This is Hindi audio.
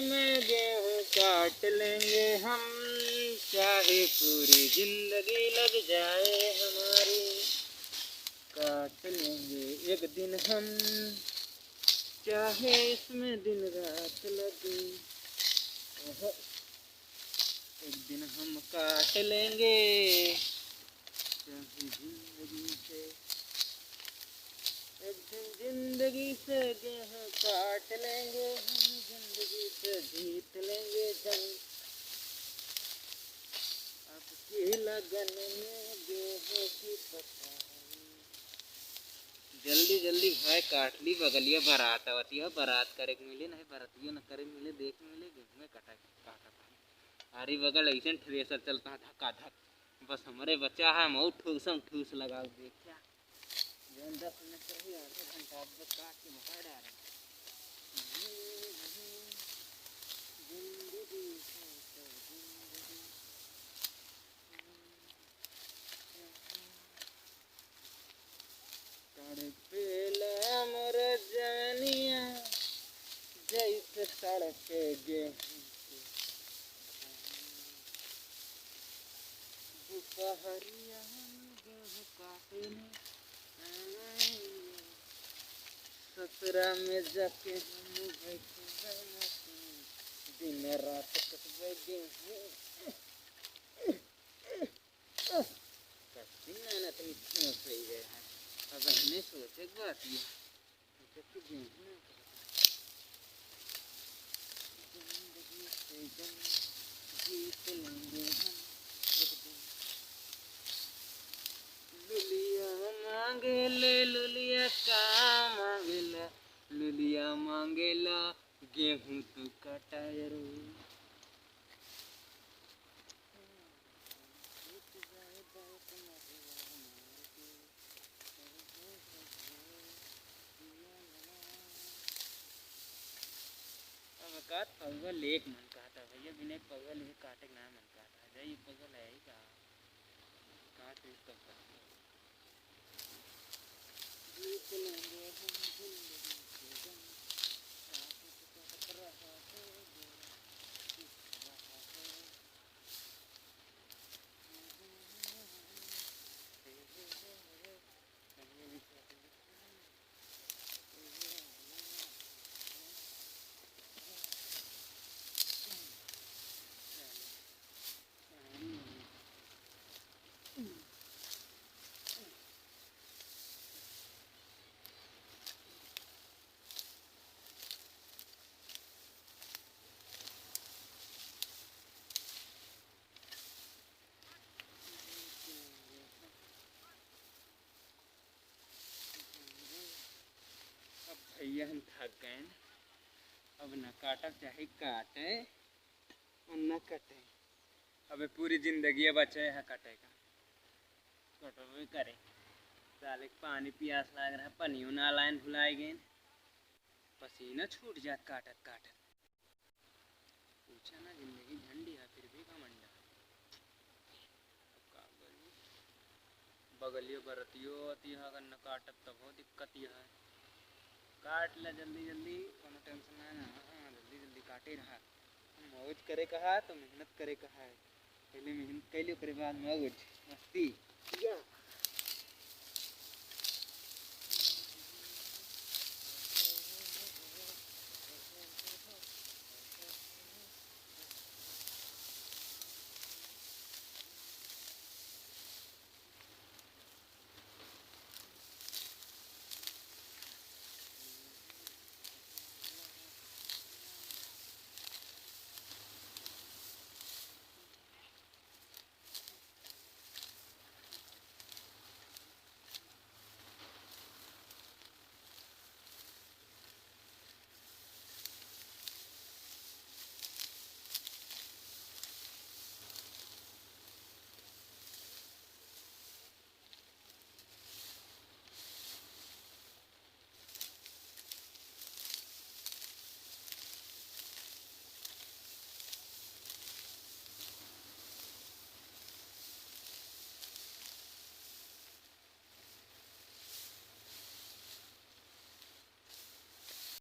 में गेहूँ काट लेंगे हम, चाहे पूरी जिंदगी लग जाए हमारी। काट लेंगे एक दिन हम, चाहे इसमें दिन रात लगे। एक दिन हम काट लेंगे, चाहे जिंदगी से, एक दिन जिंदगी से गेहूँ काट लेंगे हम, जिंदगी से जीत लेंगे जंग। आपकी लगन में गेहूँ की पसारी। जल्दी जल्दी भाई काट ली, बगलिया बारात आवती है, बारात करे के मिले नहीं, बारातियों न करे मिले, देख मिले गेहूँ में काटा हरी बगल ऐसे थ्रेसर चलता है धक्का धक। बस हमारे बच्चा है मऊ ठूसम ठूस लगा देखा 10 मिनट कर ही आधा घंटा बस काट के भगा डाले। तड़पेला मोर जवनिया जैसे तड़पे गेहूँ दोपहरिया गेहूँ काटे ससुरा में जाके हम बैठे दिन रात कटबे गेहूँ। ना तुम क्यों सही रहे हैं, अब हमने सोचे बात ये कि गेहूँ जिंदगी से जंग जीत लेंगे हम एक दिन। लुलिया मांगेले लुलिया का मांगेला, लुलिया मांगेला गेहूँ तू काटाए रो। काट पौवा लेक मन कहता भैया बिना पौवा ले काटे ना मन कहता जाइए पौवा ले ही का काट तब जीत लेंगे हम जिंदगी से जंग। काट रहा है भैया हम थक गए, अब न काटा चाहे काटे और न कटे। अब पूरी जिंदगी बचे है कटे का, कटो करे साले पानी प्यास लाग रहा है, पनियों ना लाइन भुलाई गए, पसीना छूट जात काटत काटत। पूछा ना जिंदगी झंडी है फिर भी घमंडा। बगलियो बरतियो अति है, अगर न काटत तब हो दिक्कत है। काट ले जल्दी जल्दी, कोनो टेंशन ना ना, हाँ जल्दी जल्दी काटे रहा। मौज करे कहा तो मेहनत करे कहा है, पहले मेहनत कैलियो करे बाद मौज मस्ती।